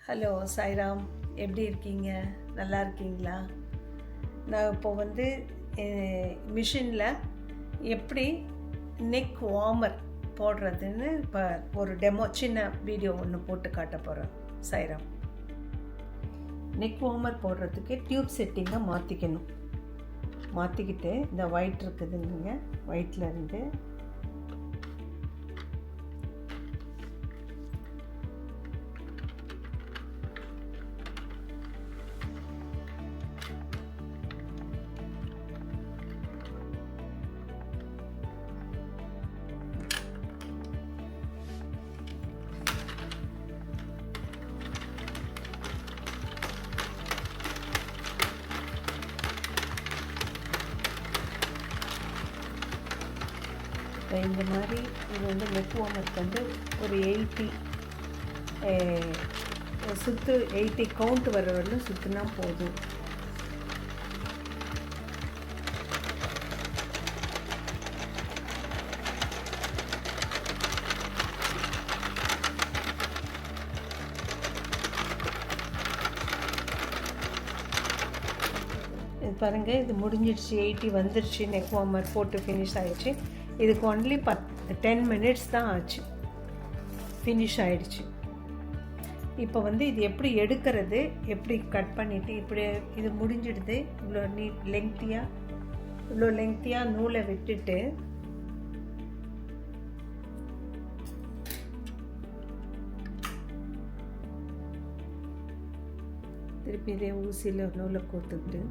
Hello Sairam, எப்படி இருக்கீங்க? நல்லா இருக்கீங்களா? நான் இப்போ மிஷினில் எப்படி நெக் வார்மர் போடுறதுன்னு இப்போ ஒரு டெமோ சின்ன வீடியோ ஒன்று போட்டு காட்ட போகிறேன். சாய்ராம், நெக் வார்மர் போடுறதுக்கு டியூப் செட்டிங்கை மாற்றிக்கிட்டு இந்த ஒயிட் இருக்குதுங்க, ஒயிட்டில் இருந்து இந்த மாதிரி இது நெக் வார்மருக்கு ஒரு 80 சுற்று 80 கவுண்ட் வர வரலும் சுற்றுனா போதும். இது பாருங்கள், இது முடிஞ்சிடுச்சு. 80 வந்துடுச்சு. நெக் வார்மர் போட்டு ஃபினிஷ் ஆகிடுச்சு. இதுக்கு ஒன்லி 10 மினிட்ஸ் தான் ஆச்சு, ஃபினிஷ் ஆகிடுச்சு. இப்போ இது எப்படி எடுக்கிறது, எப்படி கட் பண்ணிவிட்டு இப்படி இது முடிஞ்சிடுது. இவ்வளோ லெங்க்த்தியாக நூலை விட்டுட்டு திருப்பி இதே ஊசியில் நூலை கோர்த்துக்கிட்டு